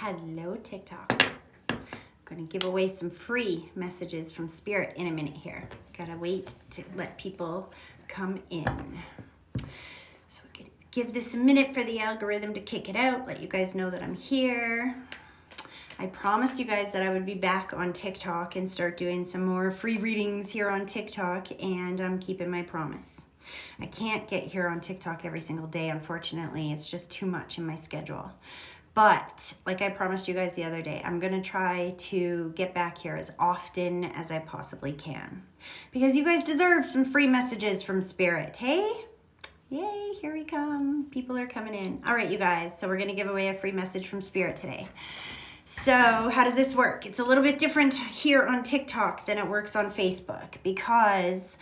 Hello, TikTok. I'm going to give away some free messages from Spirit in a minute here. Gotta wait to let people come in. So we're gonna give this a minute for the algorithm to kick it out, let you guys know that I'm here. I promised you guys that I would be back on TikTok and start doing some more free readings here on TikTok, and I'm keeping my promise. I can't get here on TikTok every single day, unfortunately. It's just too much in my schedule. But like I promised you guys the other day, I'm gonna try to get back here as often as I possibly can, because you guys deserve some free messages from Spirit. Hey? Yay, here we come. People are coming in. All right, you guys, so we're gonna give away a free message from Spirit today. So how does this work? It's a little bit different here on TikTok than it works on Facebook, because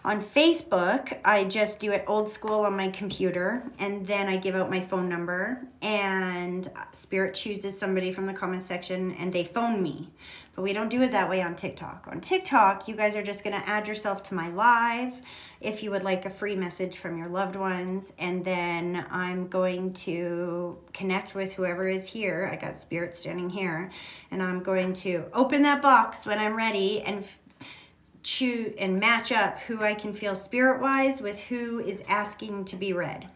on Facebook, I just do it old school on my computer, and then I give out my phone number, and Spirit chooses somebody from the comment section and they phone me. But we don't do it that way on TikTok. On TikTok, you guys are just gonna add yourself to my live if you would like a free message from your loved ones, and then I'm going to connect with whoever is here. I got Spirit standing here, and I'm going to open that box when I'm ready and choose and match up who I can feel spirit-wise with who is asking to be read.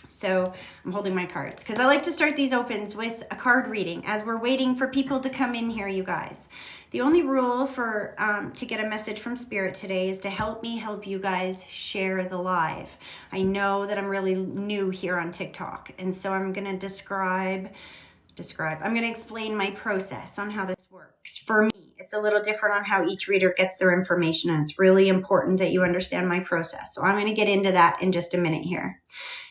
So I'm holding my cards because I like to start these opens with a card reading as we're waiting for people to come in here, you guys. The only rule for to get a message from Spirit today is to help me help you guys share the live. I know that I'm really new here on TikTok, and so I'm going to I'm going to explain my process on how this works. For me, it's a little different on how each reader gets their information, and it's really important that you understand my process. So I'm going to get into that in just a minute here.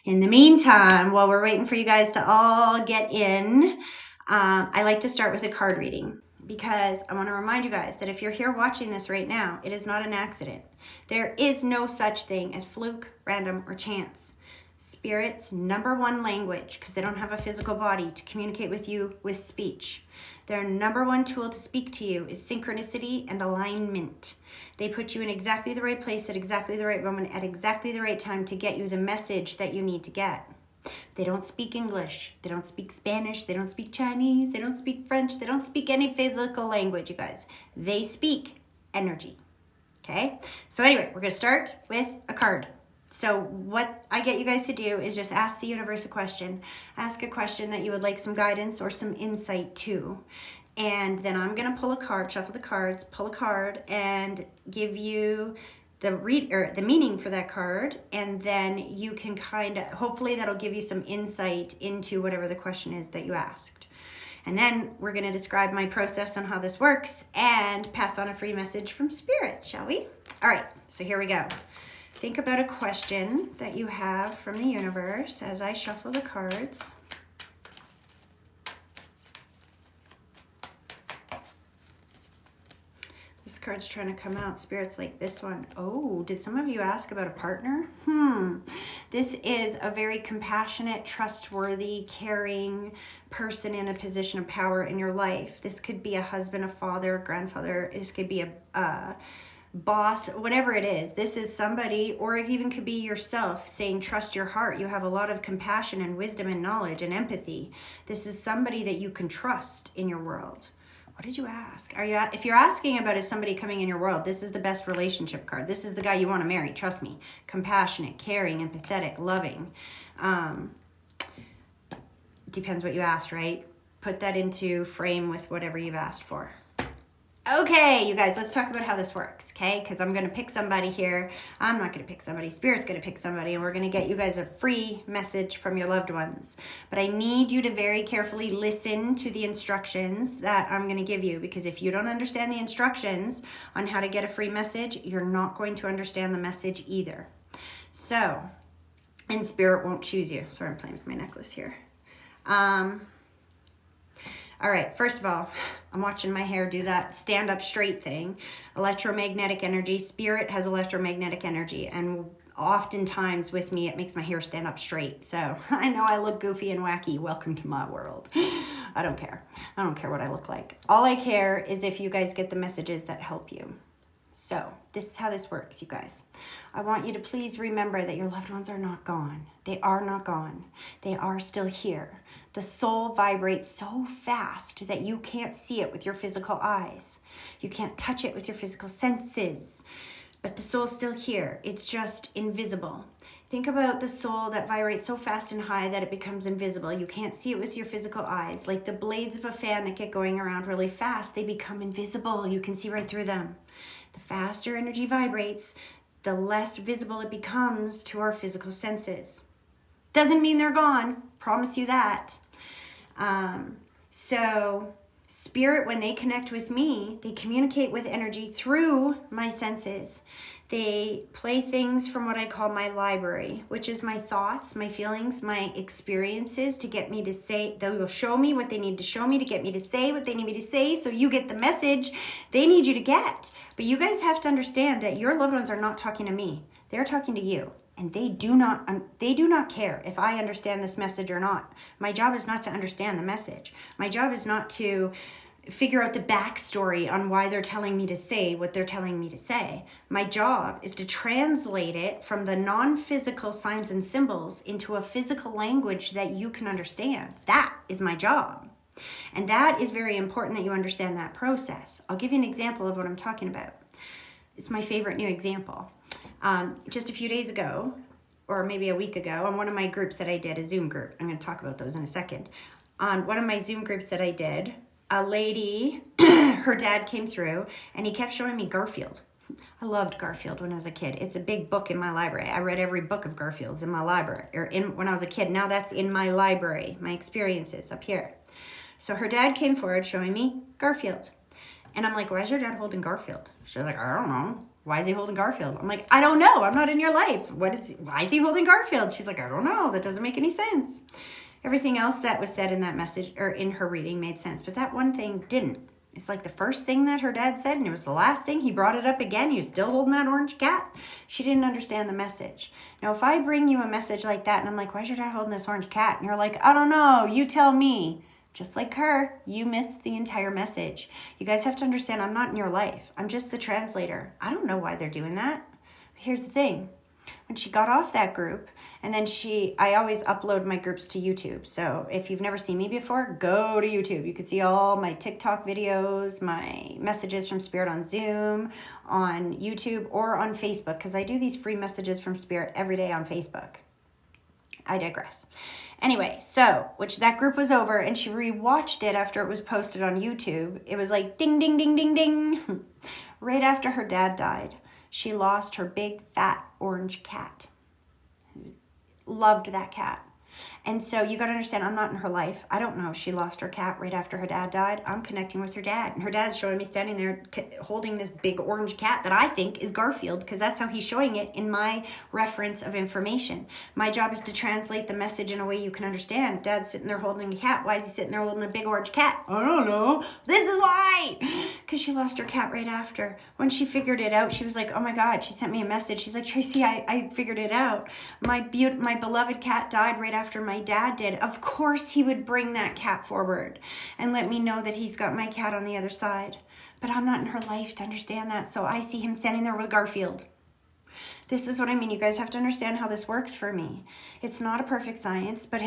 In the meantime, while we're waiting for you guys to all get in, I like to start with a card reading, because I want to remind you guys that if you're here watching this right now, it is not an accident. There is no such thing as fluke, random, or chance. Spirit's #1 language, because they don't have a physical body to communicate with you with speech. Their #1 tool to speak to you is synchronicity and alignment. They put you in exactly the right place at exactly the right moment at exactly the right time to get you the message that you need to get. They don't speak English. They don't speak Spanish. They don't speak Chinese. They don't speak French. They don't speak any physical language, you guys. They speak energy. Okay? So anyway, we're going to start with a card. So what I get you guys to do is just ask the universe a question. Ask a question that you would like some guidance or some insight to. And then I'm going to pull a card, shuffle the cards, pull a card, and give you the meaning for that card. And then you can hopefully that'll give you some insight into whatever the question is that you asked. And then we're going to describe my process on how this works and pass on a free message from Spirit, shall we? All right, so here we go. Think about a question that you have from the universe as I shuffle the cards. This card's trying to come out. Spirit's like this one. Oh, did some of you ask about a partner? This is a very compassionate, trustworthy, caring person in a position of power in your life. This could be a husband, a father, a grandfather. This could be a boss, whatever it is. This is somebody, or it even could be yourself, saying trust your heart. You have a lot of compassion and wisdom and knowledge and empathy. This is somebody that you can trust in your world. What did you ask? If you're asking about is somebody coming in your world, this is the best relationship card. This is the guy you want to marry. Trust me. Compassionate, caring, empathetic, loving. Depends what you asked, right? Put that into frame with whatever you've asked for. Okay, you guys, let's talk about how this works, okay? Because I'm going to pick somebody here. I'm not going to pick somebody. Spirit's going to pick somebody, and we're going to get you guys a free message from your loved ones. But I need you to very carefully listen to the instructions that I'm going to give you, because if you don't understand the instructions on how to get a free message, you're not going to understand the message either. So, and Spirit won't choose you. Sorry, I'm playing with my necklace here. All right, first of all, I'm watching my hair do that stand up straight thing. Electromagnetic energy. Spirit has electromagnetic energy, and oftentimes with me, it makes my hair stand up straight. So I know I look goofy and wacky. Welcome to my world. I don't care. I don't care what I look like. All I care is if you guys get the messages that help you. So this is how this works, you guys. I want you to please remember that your loved ones are not gone. They are not gone. They are still here. The soul vibrates so fast that you can't see it with your physical eyes. You can't touch it with your physical senses. But the soul's still here. It's just invisible. Think about the soul that vibrates so fast and high that it becomes invisible. You can't see it with your physical eyes. Like the blades of a fan that get going around really fast, they become invisible. You can see right through them. The faster energy vibrates, the less visible it becomes to our physical senses. Doesn't mean they're gone. Promise you that. So spirit, when they connect with me, they communicate with energy through my senses. They play things from what I call my library, which is my thoughts, my feelings, my experiences to get me to say. They will show me what they need to show me to get me to say what they need me to say, so you get the message they need you to get. But you guys have to understand that your loved ones are not talking to me. They're talking to you. And they do not care if I understand this message or not. My job is not to understand the message. My job is not to figure out the backstory on why they're telling me to say what they're telling me to say. My job is to translate it from the non-physical signs and symbols into a physical language that you can understand. That is my job. And that is very important that you understand that process. I'll give you an example of what I'm talking about. It's my favorite new example. Just a few days ago, or maybe a week ago, on one of my groups that I did, a Zoom group, I'm going to talk about those in a second. On one of my Zoom groups that I did, a lady, her dad came through, and he kept showing me Garfield. I loved Garfield when I was a kid. It's a big book in my library. I read every book of Garfield's in my library, or when I was a kid. Now that's in my library, my experiences up here. So her dad came forward showing me Garfield. And I'm like, why is your dad holding Garfield? She's like, I don't know. Why is he holding Garfield? I'm like, I don't know. I'm not in your life. Why is he holding Garfield? She's like, I don't know. That doesn't make any sense. Everything else that was said in that message or in her reading made sense. But that one thing didn't. It's like the first thing that her dad said, and it was the last thing. He brought it up again. He was still holding that orange cat. She didn't understand the message. Now, if I bring you a message like that, and I'm like, why is your dad holding this orange cat? And you're like, I don't know. You tell me. Just like her, you missed the entire message. You guys have to understand, I'm not in your life. I'm just the translator. I don't know why they're doing that. But here's the thing. When she got off that group, and then I always upload my groups to YouTube. So if you've never seen me before, go to YouTube. You can see all my TikTok videos, my messages from Spirit on Zoom, on YouTube, or on Facebook, because I do these free messages from Spirit every day on Facebook. I digress. Anyway, so, which that group was over, and she rewatched it after it was posted on YouTube. It was like ding, ding, ding, ding, ding. Right after her dad died, she lost her big, fat, orange cat. Loved that cat. And so you got to understand, I'm not in her life. I don't know if she lost her cat right after her dad died. I'm connecting with her dad. And her dad's showing me standing there holding this big orange cat that I think is Garfield, because that's how he's showing it in my reference of information. My job is to translate the message in a way you can understand. Dad's sitting there holding a cat. Why is he sitting there holding a big orange cat? I don't know. This is why. Because she lost her cat right after. When she figured it out, she was like, oh my God. She sent me a message. She's like, Tracy, I figured it out. My beloved cat died right after my dad did. Of course he would bring that cat forward and let me know that he's got my cat on the other side. But I'm not in her life to understand that. So I see him standing there with Garfield. This is what I mean. You guys have to understand how this works for me. It's not a perfect science, but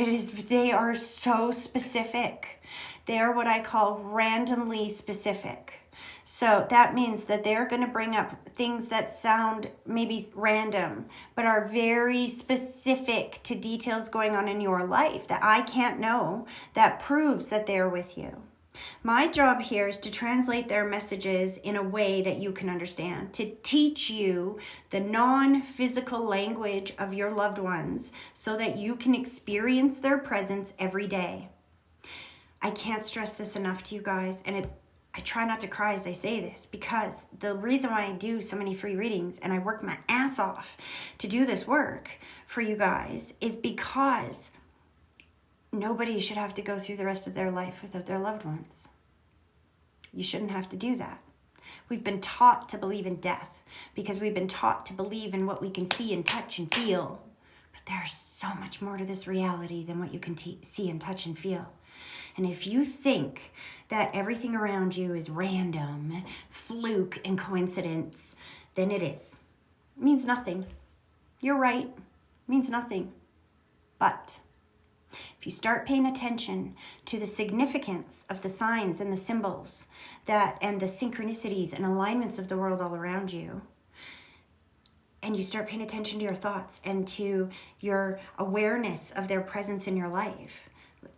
they are so specific. They are what I call randomly specific. So that means that they're going to bring up things that sound maybe random, but are very specific to details going on in your life that I can't know, that proves that they're with you. My job here is to translate their messages in a way that you can understand, to teach you the non-physical language of your loved ones so that you can experience their presence every day. I can't stress this enough to you guys, and I try not to cry as I say this, because the reason why I do so many free readings and I work my ass off to do this work for you guys is because nobody should have to go through the rest of their life without their loved ones. You shouldn't have to do that. We've been taught to believe in death because we've been taught to believe in what we can see and touch and feel. But there's so much more to this reality than what you can see and touch and feel. And if you think that everything around you is random, fluke, and coincidence, than it is. It means nothing. You're right. It means nothing. But if you start paying attention to the significance of the signs and the symbols and the synchronicities and alignments of the world all around you, and you start paying attention to your thoughts and to your awareness of their presence in your life,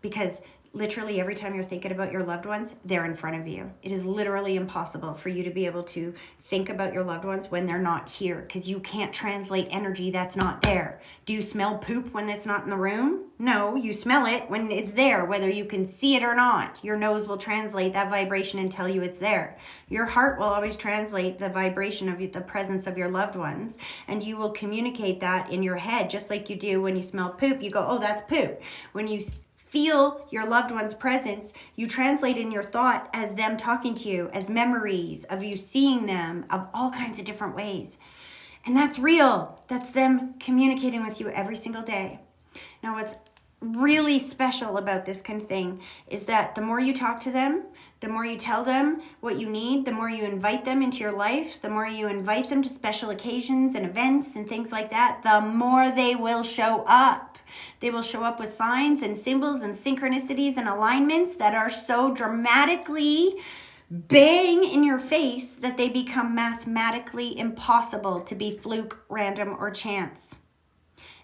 because literally every time you're thinking about your loved ones, they're in front of you. It is literally impossible for you to be able to think about your loved ones when they're not here, because you can't translate energy that's not there. Do you smell poop when it's not in the room? No, you smell it when it's there, whether you can see it or not. Your nose will translate that vibration and tell you it's there. Your heart will always translate the vibration of the presence of your loved ones, and you will communicate that in your head, just like you do when you smell poop. You go, oh, that's poop. When you feel your loved one's presence, you translate in your thought as them talking to you, as memories of you seeing them of all kinds of different ways. And that's real. That's them communicating with you every single day. Now, what's really special about this kind of thing is that the more you talk to them, the more you tell them what you need, the more you invite them into your life, the more you invite them to special occasions and events and things like that, the more they will show up. They will show up with signs and symbols and synchronicities and alignments that are so dramatically bang in your face that they become mathematically impossible to be fluke, random, or chance.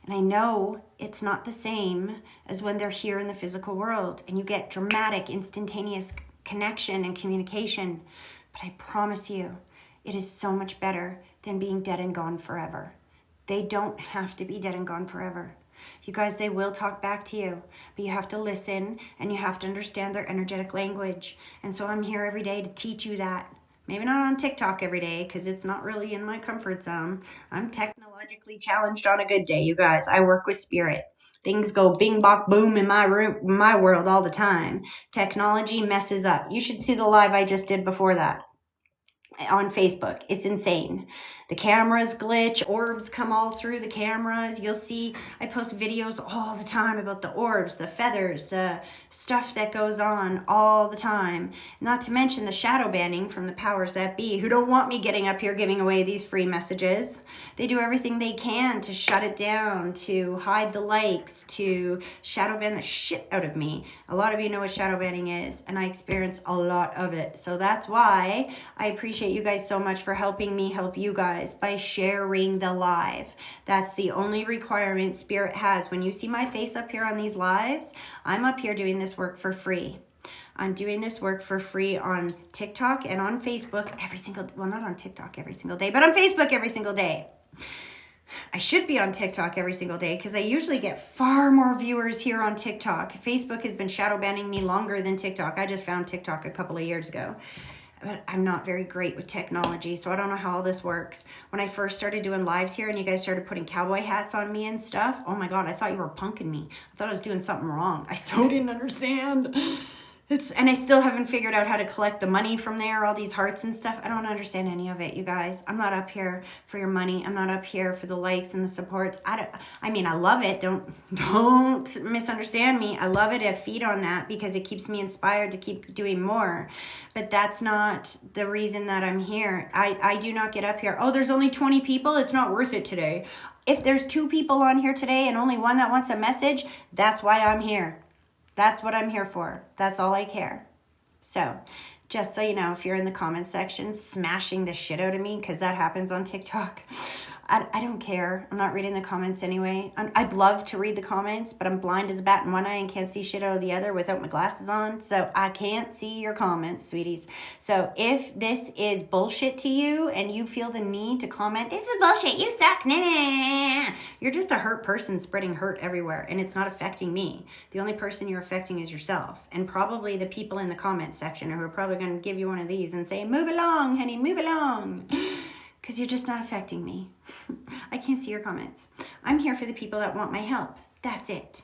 And I know it's not the same as when they're here in the physical world and you get dramatic, instantaneous connection and communication. But I promise you, it is so much better than being dead and gone forever. They don't have to be dead and gone forever. You guys, they will talk back to you, but you have to listen and you have to understand their energetic language. And so I'm here every day to teach you that. Maybe not on TikTok every day because it's not really in my comfort zone. I'm technologically challenged on a good day, you guys. I work with spirit. Things go bing, bop, boom in my room, my world all the time. Technology messes up. You should see the live I just did before that on Facebook. It's insane. The cameras glitch, orbs come all through the cameras. You'll see, I post videos all the time about the orbs, the feathers, the stuff that goes on all the time. Not to mention the shadow banning from the powers that be, who don't want me getting up here giving away these free messages. They do everything they can to shut it down, to hide the likes, to shadow ban the shit out of me. A lot of you know what shadow banning is, and I experience a lot of it. So that's why I appreciate you guys so much for helping me help you guys by sharing the live. That's the only requirement Spirit has. When you see my face up here on these lives, I'm up here doing this work for free. I'm doing this work for free on TikTok and on Facebook every single, well, not on TikTok every single day, but on Facebook every single day. I should be on TikTok every single day because I usually get far more viewers here on TikTok. Facebook has been shadow banning me longer than TikTok. I just found TikTok a couple of years ago. But I'm not very great with technology, so I don't know how all this works. When I first started doing lives here and you guys started putting cowboy hats on me and stuff, oh my God, I thought you were punking me. I thought I was doing something wrong. I so didn't understand. And I still haven't figured out how to collect the money from there, all these hearts and stuff. I don't understand any of it, you guys. I'm not up here for your money. I'm not up here for the likes and the supports. I mean, I love it. Don't misunderstand me. I love it. I feed on that because it keeps me inspired to keep doing more. But that's not the reason that I'm here. I do not get up here. Oh, there's only 20 people. It's not worth it today. If there's 2 people on here today and only one that wants a message, that's why I'm here. That's what I'm here for. That's all I care. So, just so you know, if you're in the comment section smashing the shit out of me, because that happens on TikTok, I don't care. I'm not reading the comments anyway. I'd love to read the comments, but I'm blind as a bat in one eye and can't see shit out of the other without my glasses on. So I can't see your comments, sweeties. So if this is bullshit to you and you feel the need to comment, this is bullshit, you suck, nah, nah, nah, you're just a hurt person spreading hurt everywhere and it's not affecting me. The only person you're affecting is yourself and probably the people in the comment section who are probably going to give you one of these and say, move along, honey, move along. Because you're just not affecting me. I can't see your comments. I'm here for the people that want my help. That's it.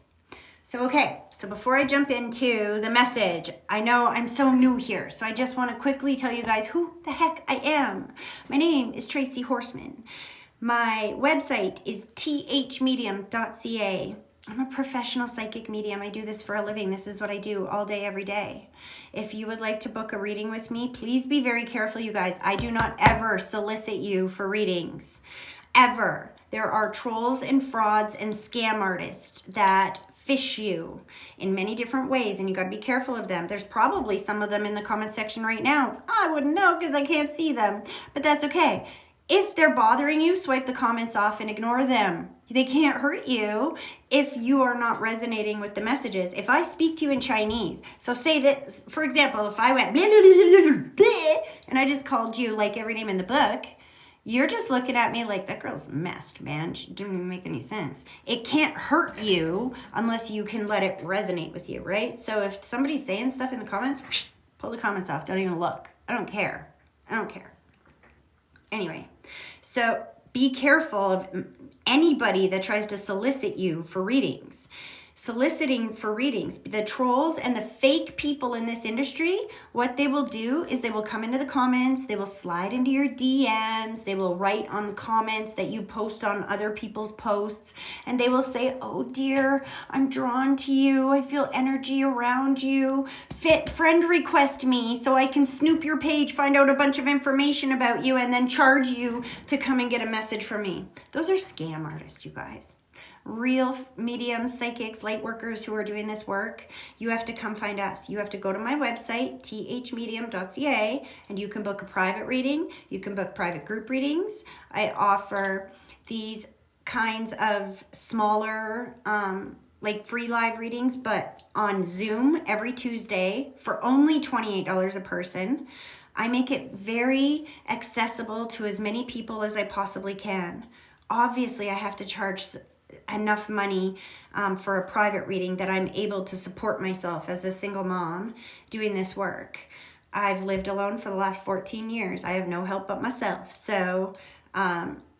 So, okay. So before I jump into the message, I know I'm so new here. So I just want to quickly tell you guys who the heck I am. My name is Tracy Horsman. My website is thmedium.ca. I'm a professional psychic medium. I do this for a living. This is what I do all day, every day. If you would like to book a reading with me, please be very careful, you guys. I do not ever solicit you for readings. Ever. There are trolls and frauds and scam artists that fish you in many different ways, and you got to be careful of them. There's probably some of them in the comment section right now. I wouldn't know because I can't see them, but that's okay. If they're bothering you, swipe the comments off and ignore them. They can't hurt you if you are not resonating with the messages. If I speak to you in Chinese, so say that, for example, if I went blah, blah, blah, blah, blah, and I just called you like every name in the book, you're just looking at me like, that girl's messed, man. She didn't even make any sense. It can't hurt you unless you can let it resonate with you, right? So if somebody's saying stuff in the comments, pull the comments off. Don't even look. I don't care. I don't care. Anyway, so be careful of anybody that tries to solicit you for readings. Soliciting for readings. The trolls and the fake people in this industry, what they will do is they will come into the comments, they will slide into your DMs, they will write on the comments that you post on other people's posts, and they will say, oh dear, I'm drawn to you, I feel energy around you, friend request me so I can snoop your page, find out a bunch of information about you, and then charge you to come and get a message from me. Those are scam artists, you guys. Real mediums, psychics, light workers who are doing this work, you have to come find us. You have to go to my website, thmedium.ca, and you can book a private reading. You can book private group readings. I offer these kinds of smaller, like free live readings, but on Zoom every Tuesday for only $28 a person. I make it very accessible to as many people as I possibly can. Obviously, I have to charge enough money for a private reading that I'm able to support myself as a single mom doing this work. I've lived alone for the last 14 years. I have no help but myself. So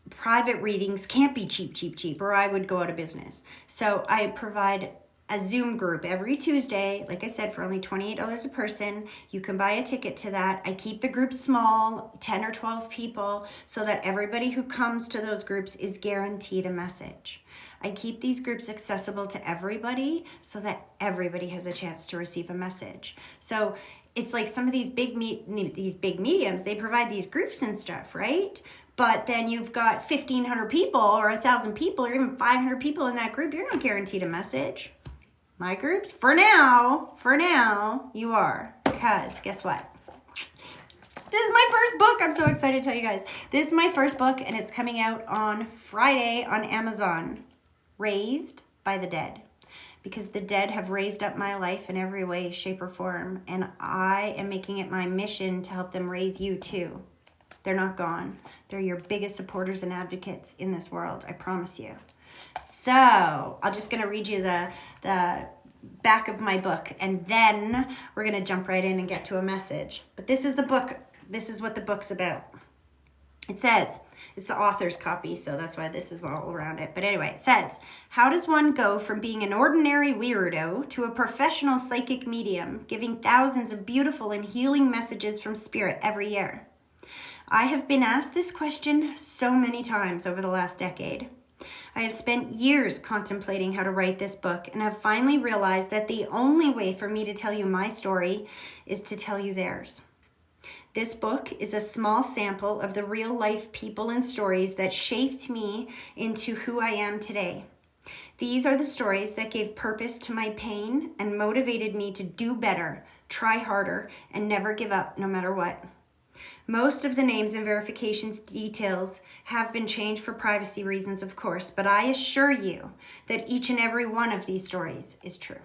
private readings can't be cheap, or I would go out of business. So I provide a Zoom group every Tuesday, like I said, for only $28 a person. You can buy a ticket to that. I keep the group small, 10 or 12 people, so that everybody who comes to those groups is guaranteed a message. I keep these groups accessible to everybody so that everybody has a chance to receive a message. So it's like some of these big mediums, they provide these groups and stuff, right? But then you've got 1,500 people or 1,000 people or even 500 people in that group. You're not guaranteed a message. My groups, for now, you are. Because guess what? This is my first book. I'm so excited to tell you guys. This is my first book, and it's coming out on Friday on Amazon. Raised by the Dead. Because the dead have raised up my life in every way, shape, or form. And I am making it my mission to help them raise you too. They're not gone. They're your biggest supporters and advocates in this world. I promise you. So I'm just going to read you the back of my book, and then we're going to jump right in and get to a message. But this is the book. This is what the book's about. It says, it's the author's copy, so that's why this is all around it. But anyway, it says, how does one go from being an ordinary weirdo to a professional psychic medium, giving thousands of beautiful and healing messages from spirit every year? I have been asked this question so many times over the last decade. I have spent years contemplating how to write this book and have finally realized that the only way for me to tell you my story is to tell you theirs. This book is a small sample of the real-life people and stories that shaped me into who I am today. These are the stories that gave purpose to my pain and motivated me to do better, try harder, and never give up no matter what. Most of the names and verifications details have been changed for privacy reasons, of course, but I assure you that each and every one of these stories is true.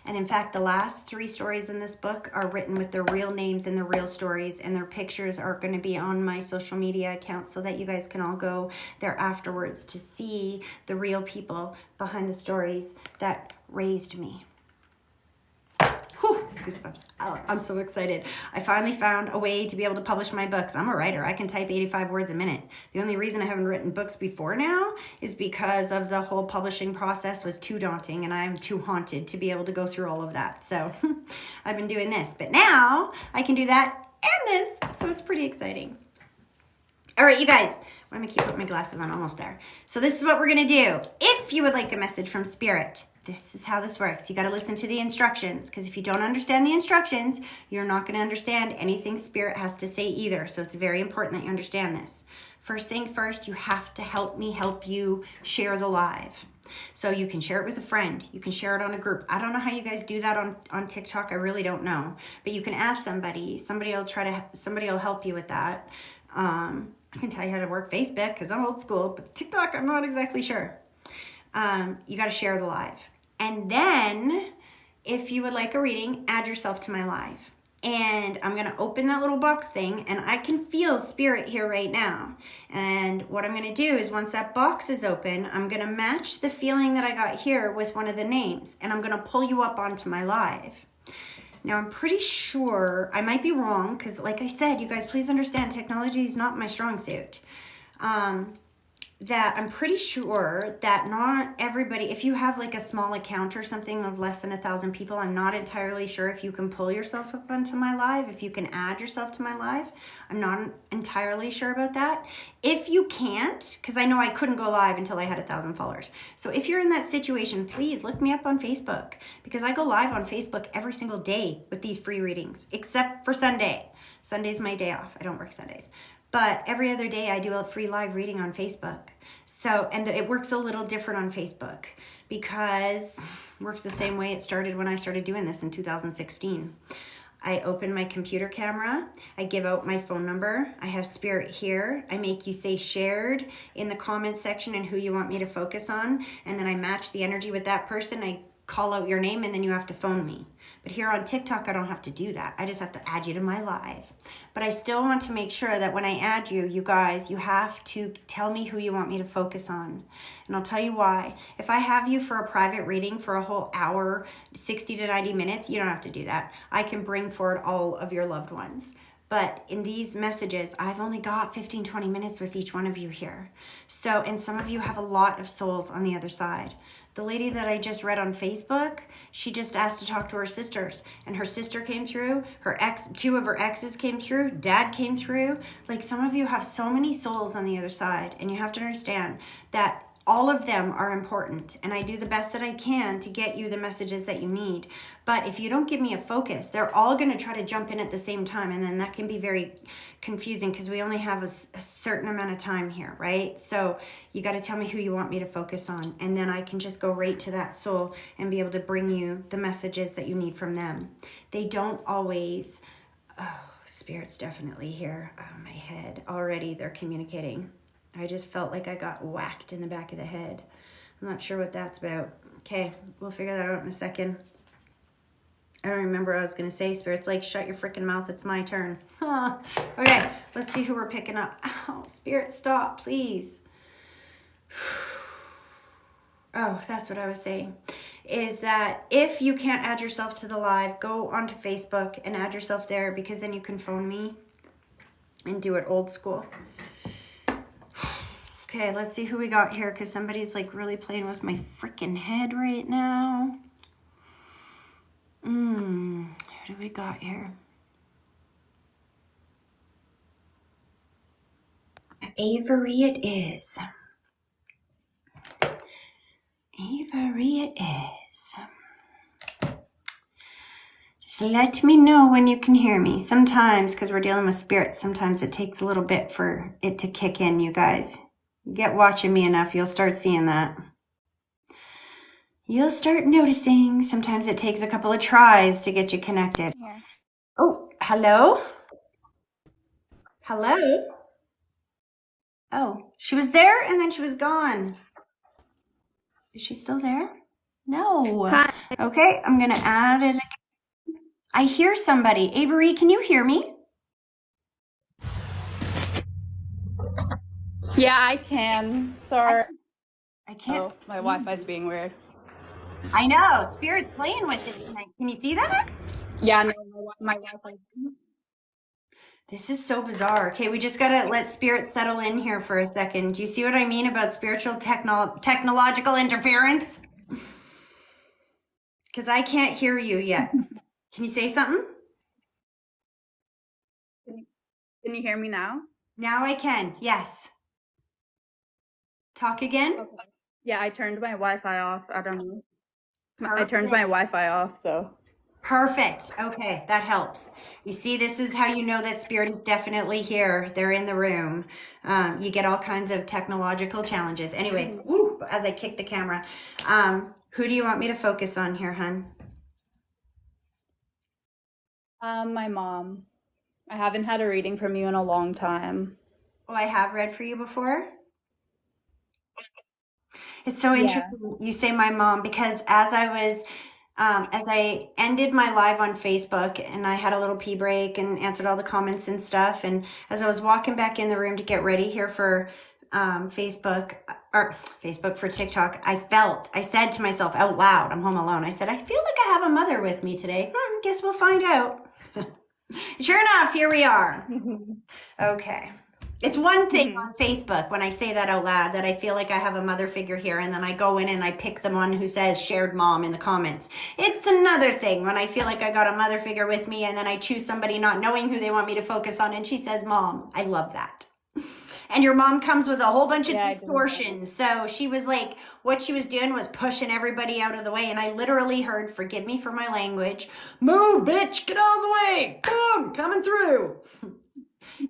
And in fact, the last 3 stories in this book are written with their real names and their real stories, and their pictures are going to be on my social media accounts so that you guys can all go there afterwards to see the real people behind the stories that raised me. Whew, goosebumps. Oh, I'm so excited. I finally found a way to be able to publish my books. I'm a writer. I can type 85 words a minute. The only reason I haven't written books before now is because of the whole publishing process was too daunting, and I'm too haunted to be able to go through all of that. So I've been doing this. But now I can do that and this. So it's pretty exciting. All right, you guys, I'm going to keep putting my glasses on, almost there. So this is what we're going to do. If you would like a message from Spirit, this is how this works. You got to listen to the instructions, because if you don't understand the instructions, you're not going to understand anything Spirit has to say either. So it's very important that you understand this. First thing first, you have to help me help you share the live. So you can share it with a friend. You can share it on a group. I don't know how you guys do that on TikTok. I really don't know. But you can ask somebody. Somebody will help you with that. I can tell you how to work Facebook because I'm old school, but TikTok, I'm not exactly sure. You got to share the live. And then if you would like a reading, add yourself to my live. And I'm going to open that little box thing, and I can feel Spirit here right now. And what I'm going to do is once that box is open, I'm going to match the feeling that I got here with one of the names, and I'm going to pull you up onto my live. Now, I'm pretty sure, I might be wrong, because like I said, you guys, please understand, technology is not my strong suit. That I'm pretty sure that not everybody, if you have like a small account or something of less than 1,000 people, I'm not entirely sure if you can pull yourself up onto my live, if you can add yourself to my live. I'm not entirely sure about that. If you can't, because I know I couldn't go live until I had 1,000 followers. So if you're in that situation, please look me up on Facebook, because I go live on Facebook every single day with these free readings, except for Sunday. Sunday's my day off. I don't work Sundays. But every other day I do a free live reading on Facebook. So, and it works a little different on Facebook because it works the same way it started when I started doing this in 2016. I open my computer camera. I give out my phone number. I have Spirit here. I make you say shared in the comments section and who you want me to focus on. And then I match the energy with that person. I call out your name and then you have to phone me. But here on TikTok, I don't have to do that. I just have to add you to my live. But I still want to make sure that when I add you, you guys, you have to tell me who you want me to focus on. And I'll tell you why. If I have you for a private reading for a whole hour, 60 to 90 minutes, you don't have to do that. I can bring forward all of your loved ones. But in these messages, I've only got 15, 20 minutes with each one of you here. So, and some of you have a lot of souls on the other side. The lady that I just read on Facebook, she just asked to talk to her sisters, and her sister came through, two of her exes came through, dad came through. Like, some of you have so many souls on the other side, and you have to understand that all of them are important, and I do the best that I can to get you the messages that you need. But if you don't give me a focus, they're all going to try to jump in at the same time, and then that can be very confusing because we only have a certain amount of time here, right? So you got to tell me who you want me to focus on, and then I can just go right to that soul and be able to bring you the messages that you need from them. They don't always... Oh, Spirit's definitely here. Oh, my head. Already they're communicating. I just felt like I got whacked in the back of the head. I'm not sure what that's about. Okay, we'll figure that out in a second. I don't remember what I was going to say. Spirit's like, shut your freaking mouth. It's my turn. Okay, let's see who we're picking up. Oh, Spirit, stop, please. Oh, that's what I was saying. Is that if you can't add yourself to the live, go onto Facebook and add yourself there, because then you can phone me and do it old school. Okay, let's see who we got here, because somebody's like really playing with my freaking head right now. Who do we got here? Avery it is. Avery it is. Just let me know when you can hear me. Sometimes, because we're dealing with spirits, sometimes it takes a little bit for it to kick in, you guys. You get watching me enough, you'll start seeing that. You'll start noticing. Sometimes it takes a couple of tries to get you connected. Yeah. Oh, hello? Hello? Oh, she was there and then she was gone. Is she still there? No. Hi. Okay, I'm going to add it. I hear somebody. Avery, can you hear me? Yeah, I can. Sorry. I can't Oh, my see Wi-Fi's you. being weird. I know. Spirit's playing with it tonight. Can you see that? Yeah, no, my Wi-Fi. This is so bizarre. Okay, we just got to let Spirit settle in here for a second. Do you see what I mean about spiritual technological interference? Because I can't hear you yet. Can you say something? Can you hear me now? Now I can. Yes. Talk again. Okay. Yeah, I turned my Wi-Fi off. I don't know. I turned my Perfect. Wi-Fi off, so. Perfect. Okay, that helps. You see, this is how you know that spirit is definitely here. They're in the room. You get all kinds of technological challenges. Anyway, woo, as I kick the camera, who do you want me to focus on here, hun? My mom. I haven't had a reading from you in a long time. Oh, I have read for you before. It's so Yeah. interesting you say my mom because as I ended my live on Facebook and I had a little pee break and answered all the comments and stuff, and as I was walking back in the room to get ready here for Facebook for TikTok, I said to myself out loud, I'm home alone. I said, I feel like I have a mother with me today. Guess we'll find out. Sure enough, here we are. Okay. It's one thing on Facebook when I say that out loud that I feel like I have a mother figure here, and then I go in and I pick the one who says shared mom in the comments. It's another thing when I feel like I got a mother figure with me and then I choose somebody not knowing who they want me to focus on and she says mom. I love that. And your mom comes with a whole bunch of Yeah, I didn't know. distortions. So she was like, what she was doing was pushing everybody out of the way. And I literally heard, forgive me for my language, move, bitch, get out of the way. Boom, coming through.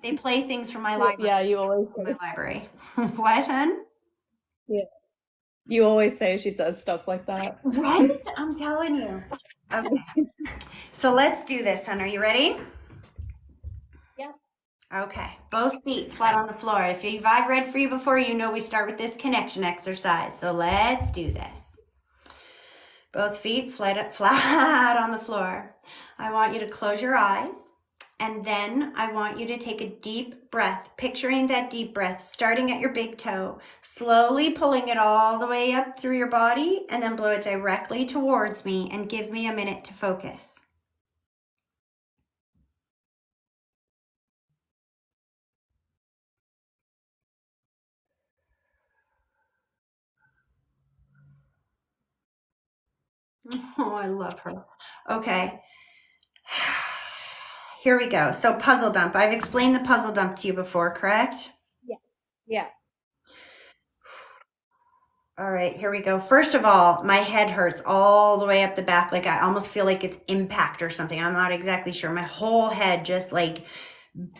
They play things from my library. Yeah, you always From my say. library. What, hun? Yeah. You always say she says stuff like that. Right? I'm telling you. Okay. So let's do this, hun. Are you ready? Yeah. Okay. Both feet flat on the floor. If I've read for you before, you know we start with this connection exercise. So let's do this. Both feet flat on the floor. I want you to close your eyes. And then I want you to take a deep breath, picturing that deep breath, starting at your big toe, slowly pulling it all the way up through your body, and then blow it directly towards me and give me a minute to focus. Oh, I love her. Okay. Here we go. So puzzle dump. I've explained the puzzle dump to you before, correct? Yeah. Yeah. All right, here we go. First of all, my head hurts all the way up the back. Like I almost feel like it's impact or something. I'm not exactly sure. My whole head just like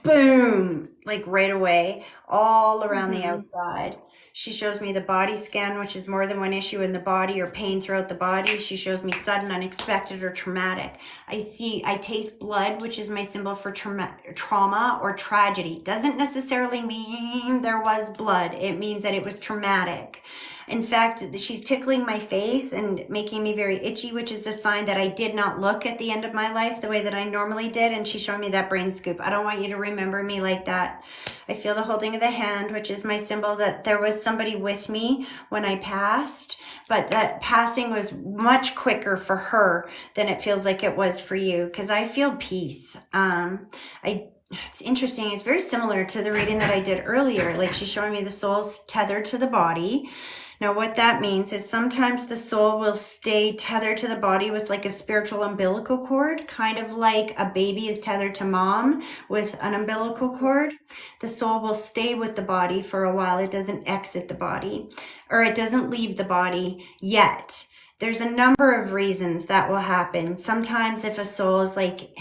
boom, like right away, all around the outside. She shows me the body scan, which is more than one issue in the body or pain throughout the body. She shows me sudden, unexpected, or traumatic. I taste blood, which is my symbol for trauma or tragedy. Doesn't necessarily mean there was blood. It means that it was traumatic. In fact, she's tickling my face and making me very itchy, which is a sign that I did not look at the end of my life the way that I normally did. And she's showing me that brain scoop. I don't want you to remember me like that. I feel the holding of the hand, which is my symbol that there was somebody with me when I passed, but that passing was much quicker for her than it feels like it was for you, because I feel peace. It's interesting. It's very similar to the reading that I did earlier. Like she's showing me the soul's tethered to the body. Now, what that means is sometimes the soul will stay tethered to the body with like a spiritual umbilical cord, kind of like a baby is tethered to mom with an umbilical cord. The soul will stay with the body for a while. It doesn't exit the body, or it doesn't leave the body yet. There's a number of reasons that will happen. Sometimes if a soul is like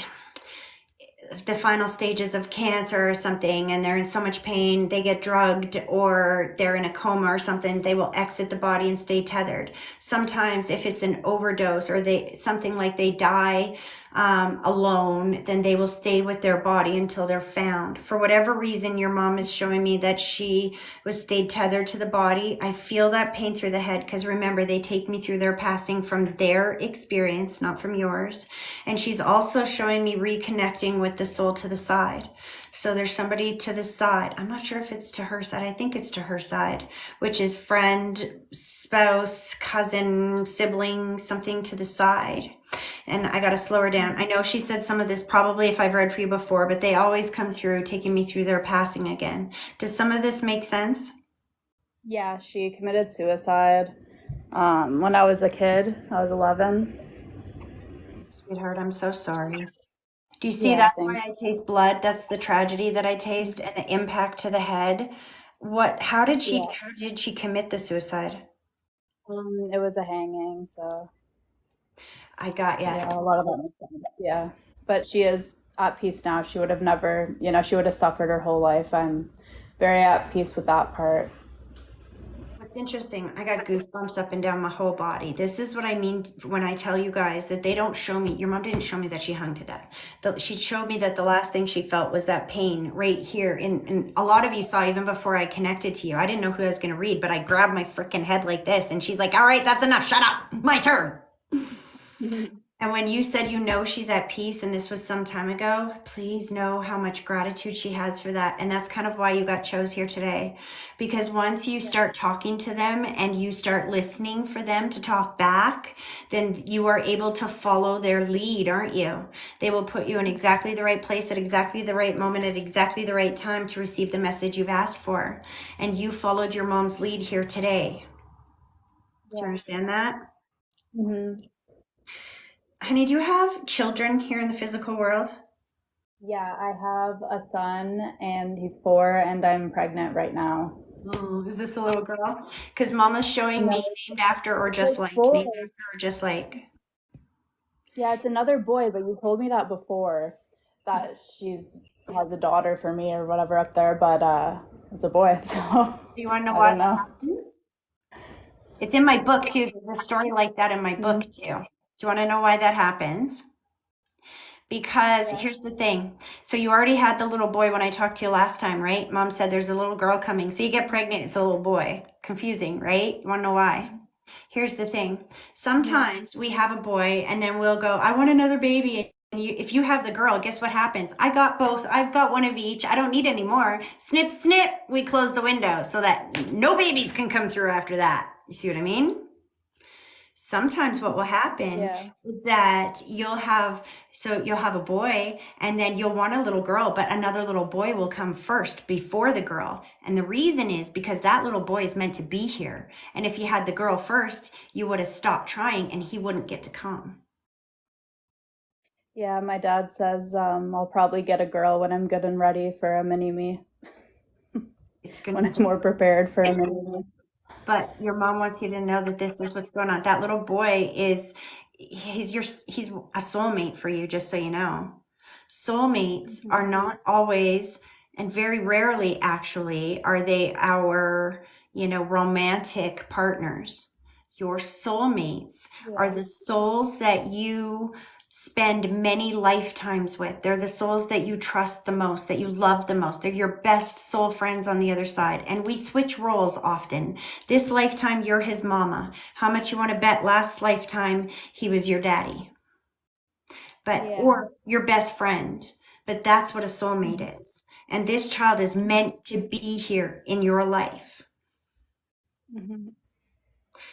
the final stages of cancer or something and they're in so much pain, they get drugged or they're in a coma or something, they will exit the body and stay tethered. Sometimes if it's an overdose or something like they die alone, then they will stay with their body until they're found. For whatever reason, your mom is showing me that she was stayed tethered to the body. I feel that pain through the head because remember, they take me through their passing from their experience, not from yours. And she's also showing me reconnecting with the soul to the side. So there's somebody to the side. I'm not sure if it's to her side. I think it's to her side, which is friend, spouse, cousin, sibling, something to the side. And I got to slow her down. I know she said some of this probably if I've read for you before, but they always come through taking me through their passing again. Does some of this make sense? Yeah, she committed suicide when I was a kid. I was 11. Sweetheart, I'm so sorry. Do you see Yeah, that's why thanks. I taste blood? That's the tragedy that I taste and the impact to the head. Yeah. How did she commit the suicide? It was a hanging, so I got ya. yeah, a lot of that makes sense. Yeah. But she is at peace now. She would have never, she would have suffered her whole life. I'm very at peace with that part. What's interesting, I got goosebumps up and down my whole body. This is what I mean when I tell you guys that they don't show me. Your mom didn't show me that she hung to death. She showed me that the last thing she felt was that pain right here. And a lot of you saw even before I connected to you. I didn't know who I was going to read, but I grabbed my freaking head like this. And she's like, all right, that's enough. Shut up. My turn. And when you said she's at peace and this was some time ago, please know how much gratitude she has for that. And that's kind of why you got chose here today. Because once you start talking to them and you start listening for them to talk back, then you are able to follow their lead, aren't you? They will put you in exactly the right place at exactly the right moment at exactly the right time to receive the message you've asked for. And you followed your mom's lead here today. Do you Yeah. understand that? hmm Honey, do you have children here in the physical world? Yeah, I have a son and he's 4 and I'm pregnant right now. Oh, is this a little girl? Because Mama's showing me No, named after or it's just a like, boy. named after or just like. Yeah, it's another boy, but you told me that before that she's has a daughter for me or whatever up there, but it's a boy, so Do you want to know I why don't that know. happens? It's in my book too. There's a story like that in my book Mhm. too. Do you want to know why that happens? Because Yeah. here's the thing. So you already had the little boy when I talked to you last time, right? Mom said there's a little girl coming. So you get pregnant, it's a little boy. Confusing, right? You want to know why? Here's the thing. Mhm. Sometimes we have a boy and then we'll go, I want another baby. And if you have the girl, guess what happens? I got both. I've got one of each. I don't need any more. Snip, snip. We close the window so that no babies can come through after that. You see what I mean? Sometimes what will happen Yeah. is that you'll have a boy and then you'll want a little girl, but another little boy will come first before the girl. And the reason is because that little boy is meant to be here. And if you had the girl first, you would have stopped trying and he wouldn't get to come. Yeah, my dad says I'll probably get a girl when I'm good and ready for a mini me, It's going when to I'm more prepared for a mini me. But your mom wants you to know that this is what's going on. That little boy he's a soulmate for you, just so you know. Soulmates Mhm. are not always, and very rarely actually, are they our, romantic partners. Your soulmates are Yeah. the souls that you spend many lifetimes with. They're the souls that you trust the most, that you love the most. They're your best soul friends on the other side. And we switch roles often. This lifetime, you're his mama. How much you want to bet last lifetime he was your daddy? Yeah. Or your best friend. But that's what a Mhm. soulmate is. And this child is meant to be here in your life. Mhm.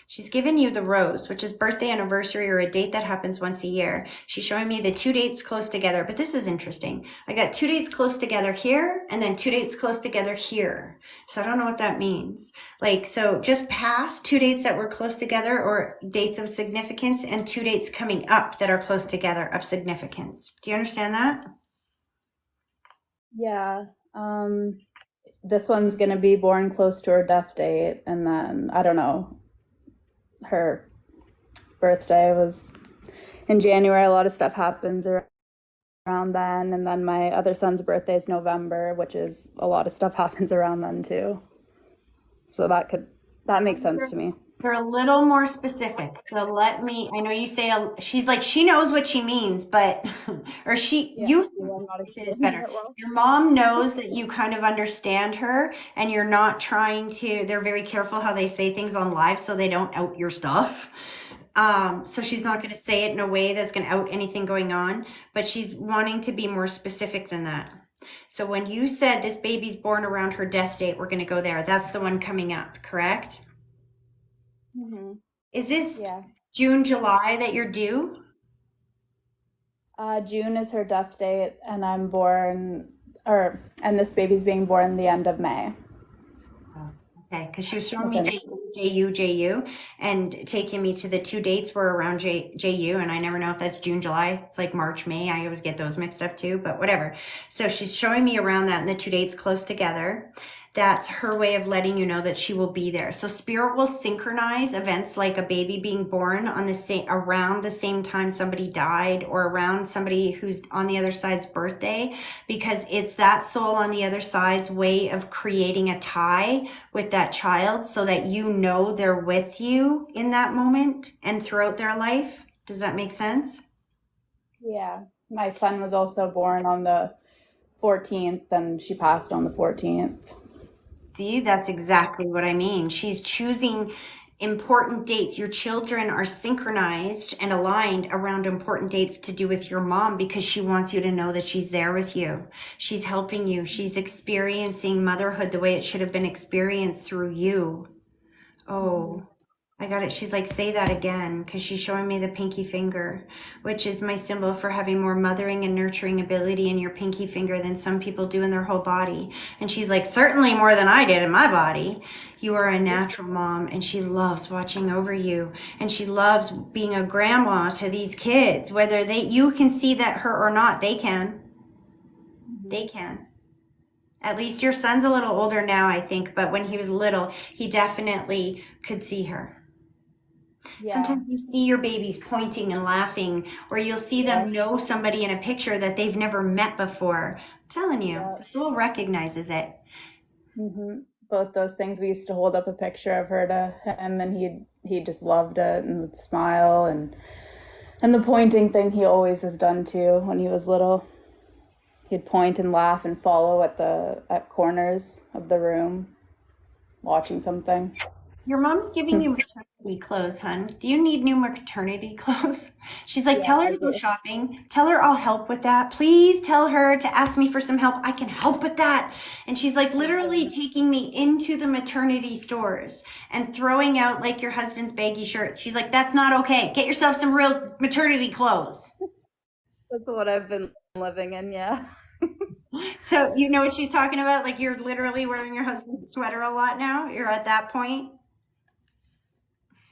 She's given you the rose, which is birthday, anniversary, or a date that happens once a year. She's showing me the two dates close together, but this is interesting. I got two dates close together here and then two dates close together here. So I don't know what that means. Like, so just past two dates that were close together or dates of significance and two dates coming up that are close together of significance. Do you understand that? Yeah. Um, this one's gonna be born close to her death date, and then I don't know. Her birthday was in January. A lot of stuff happens around then, and then my other son's birthday is November, which is a lot of stuff happens around then too. So that makes sense to me. They're a little more specific. So I know you say, she's like, she knows what she means, but, or Yeah, I'm not say this explaining better. it well. Your mom knows that you kind of understand her and you're not trying to, they're very careful how they say things on live so they don't out your stuff. So she's not going to say it in a way that's going to out anything going on, but she's wanting to be more specific than that. So when you said this baby's born around her death date, we're going to go there. That's the one coming up, correct? hmm Is this Yeah. June, July that you're due? June is her death date, and and this baby's being born the end of May. Oh, okay, because she was showing me Within June. JU, and taking me to the 2 dates were around JU, and I never know if that's June, July. It's like March, May. I always get those mixed up too, but whatever. So she's showing me around that and the 2 dates close together. That's her way of letting you know that she will be there. So spirit will synchronize events like a baby being born on the same around the same time somebody died, or around somebody who's on the other side's birthday, because it's that soul on the other side's way of creating a tie with that child so that you know they're with you in that moment and throughout their life. Does that make sense? Yeah. My son was also born on the 14th and she passed on the 14th. See, that's exactly what I mean. She's choosing important dates. Your children are synchronized and aligned around important dates to do with your mom because she wants you to know that she's there with you. She's helping you. She's experiencing motherhood the way it should have been experienced through you. Oh, I got it. She's like, say that again, because she's showing me the pinky finger, which is my symbol for having more mothering and nurturing ability in your pinky finger than some people do in their whole body. And she's like, certainly more than I did in my body. You are a natural mom, and she loves watching over you, and she loves being a grandma to these kids, whether you can see that her or not, they can. They can. At least your son's a little older now, I think, but when he was little, he definitely could see her. Yeah. Sometimes you see your babies pointing and laughing, or you'll see them know somebody in a picture that they've never met before. I'm telling you, the soul recognizes it. Both those things. We used to hold up a picture of her to him, and he just loved it and would smile, and the pointing thing he always has done too when he was little. He'd point and laugh and follow at corners of the room, watching something. Your mom's giving you maternity clothes, hon. Do you need new maternity clothes? She's like, tell her to go shopping. Tell her I'll help with that. Please tell her to ask me for some help. I can help with that. And she's like literally taking me into the maternity stores and throwing out like your husband's baggy shirts. She's like, that's not okay. Get yourself some real maternity clothes. That's what I've been living in, yeah. So you know what she's talking about? Like you're literally wearing your husband's sweater a lot now. You're at that point.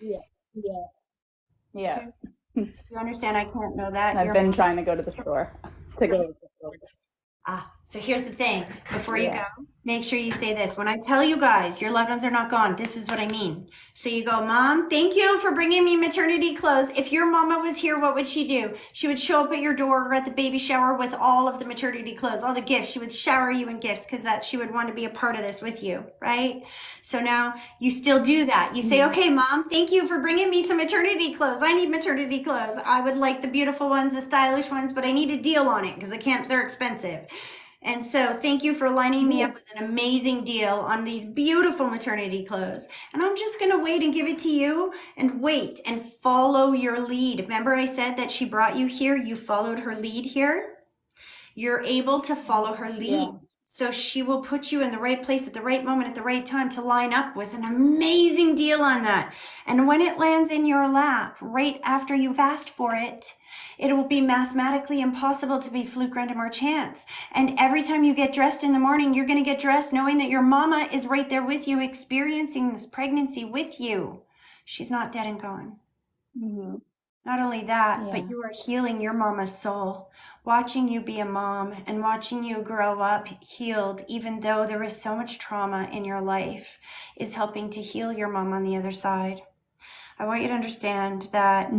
Yeah. Yeah. So you understand I can't know that. I've been trying to go to the store. So here's the thing. Before you go, make sure you say this. When I tell you guys your loved ones are not gone, this is what I mean. So you go, Mom, thank you for bringing me maternity clothes. If your mama was here, what would she do? She would show up at your door or at the baby shower with all of the maternity clothes, all the gifts. She would shower you in gifts because that she would want to be a part of this with you, right? So now you still do that. You say, okay, Mom, thank you for bringing me some maternity clothes. I need maternity clothes. I would like the beautiful ones, the stylish ones, but I need a deal on it because I can't, they're expensive. And so thank you for lining me up with an amazing deal on these beautiful maternity clothes. And I'm just going to wait and give it to you and wait and follow your lead. Remember I said that she brought you here. You followed her lead here. You're able to follow her lead. Yeah. So she will put you in the right place at the right moment at the right time to line up with an amazing deal on that. And when it lands in your lap, right after you've asked for it, it will be mathematically impossible to be fluke, random, or chance. And every time you get dressed in the morning, you're going to get dressed knowing that your mama is right there with you, experiencing this pregnancy with you. She's not dead and gone. Not only that, but you are healing your mama's soul. Watching you be a mom and watching you grow up healed, even though there is so much trauma in your life, is helping to heal your mom on the other side. I want you to understand that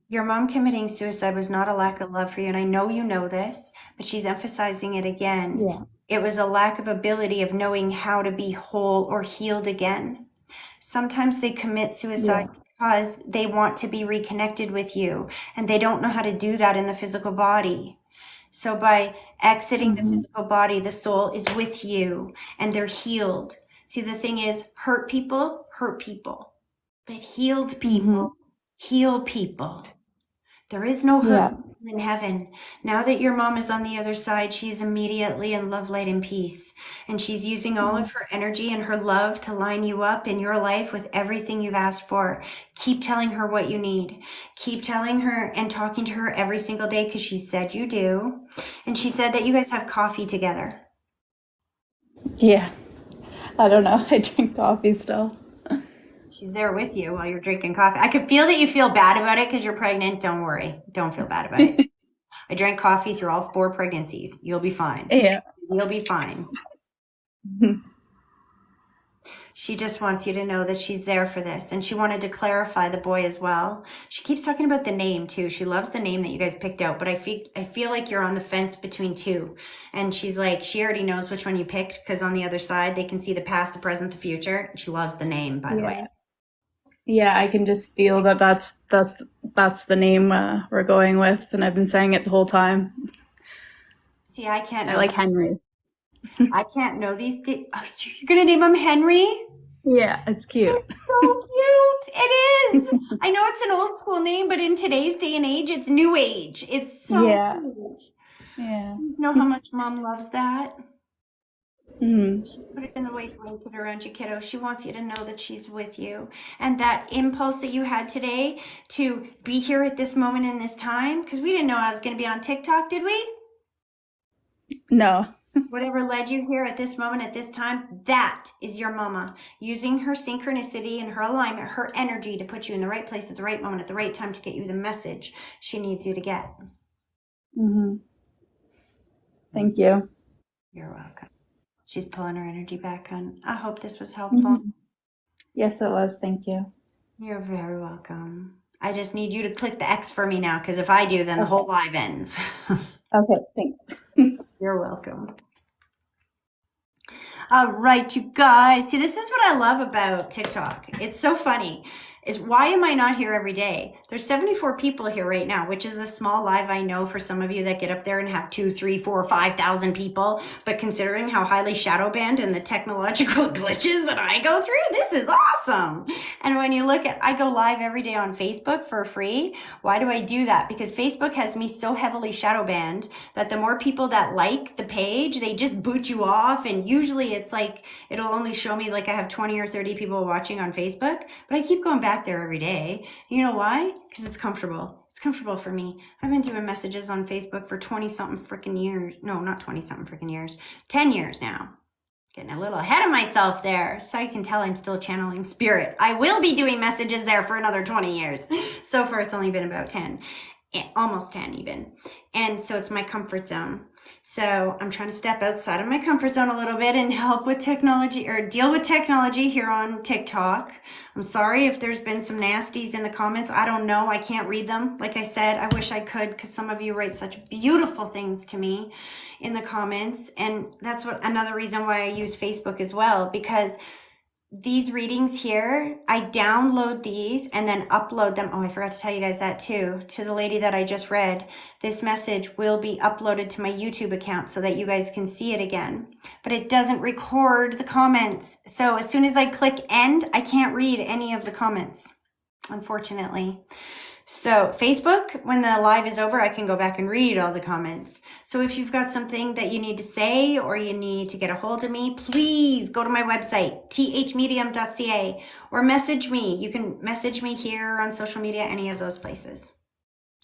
your mom committing suicide was not a lack of love for you. And I know you know this, but she's emphasizing it again. Yeah. It was a lack of ability of knowing how to be whole or healed again. Sometimes they commit suicide because they want to be reconnected with you and they don't know how to do that in the physical body. So by exiting the physical body, the soul is with you and they're healed. See, the thing is, hurt people, but healed people, heal people. There is no hurt in heaven. Now that your mom is on the other side, she's immediately in love, light, and peace. And she's using all of her energy and her love to line you up in your life with everything you've asked for. Keep telling her what you need. Keep telling her and talking to her every single day because she said you do. And she said that you guys have coffee together. Yeah. I don't know. I drink coffee still. She's there with you while you're drinking coffee. I could feel that you feel bad about it because you're pregnant. Don't worry. Don't feel bad about it. I drank coffee through all 4 pregnancies. You'll be fine. Yeah. You'll be fine. She just wants you to know that she's there for this. And she wanted to clarify the boy as well. She keeps talking about the name too. She loves the name that you guys picked out, but I feel like you're on the fence between 2. And she's like, she already knows which one you picked because on the other side, they can see the past, the present, the future. She loves the name, by the way. Yeah, I can just feel that that's the name we're going with, and I've been saying it the whole time. See, I can't I know. like Henry. I can't know these. Oh, you're going to name him Henry? Yeah, it's cute. So cute. It is. I know it's an old school name, but in today's day and age, it's new age. It's so Yeah. cute. Yeah. You know how much mom loves that? Mm-hmm. She's put it in the weight blanket around you, kiddo. She wants you to know that she's with you. And that impulse that you had today to be here at this moment in this time, because we didn't know I was going to be on TikTok, did we? No. Whatever led you here at this moment, at this time, that is your mama using her synchronicity and her alignment, her energy to put you in the right place at the right moment, at the right time to get you the message she needs you to get. Mm-hmm. Thank you. You're welcome. She's pulling her energy back on. I hope this was helpful. Mm-hmm. Yes, it was. Thank you. You're very welcome. I just need you to click the X for me now, because if I do, then the whole live ends. Okay, thanks. You're welcome. All right, you guys. See, this is what I love about TikTok. It's so funny. Is why am I not here every day? There's 74 people here right now, which is a small live, I know, for some of you that get up there and have 2, 3, 4, 5,000 people. But considering how highly shadow banned and the technological glitches that I go through, this is awesome. And when you look at, I go live every day on Facebook for free. Why do I do that? Because Facebook has me so heavily shadow banned that the more people that like the page, they just boot you off. And usually it's like, it'll only show me like I have 20 or 30 people watching on Facebook, but I keep going back there every day. You know why? Because it's comfortable. It's comfortable for me. I've been doing messages on Facebook for 20 something freaking years. No, not 20 something freaking years. 10 years now. Getting a little ahead of myself there. So you can tell I'm still channeling spirit. I will be doing messages there for another 20 years. So far it's only been about 10. Almost 10 even. And so it's my comfort zone. So I'm trying to step outside of my comfort zone a little bit and help with technology or deal with technology here on TikTok. I'm sorry if there's been some nasties in the comments. I don't know. I can't read them. Like I said, I wish I could because some of you write such beautiful things to me in the comments. And that's another reason why I use Facebook as well, because these readings here, I download these and then upload them. Oh, I forgot to tell you guys that too. To the lady that I just read, this message will be uploaded to my YouTube account so that you guys can see it again. But it doesn't record the comments. So as soon as I click end, I can't read any of the comments, unfortunately. So Facebook, when the live is over, I can go back and read all the comments. So if you've got something that you need to say or you need to get a hold of me, please go to my website, thmedium.ca, or message me. You can message me here on social media, any of those places.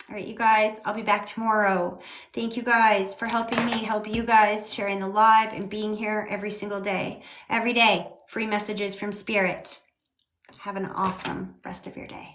All right, you guys, I'll be back tomorrow. Thank you guys for helping me help you guys, sharing the live and being here every single day. Every day, free messages from Spirit. Have an awesome rest of your day.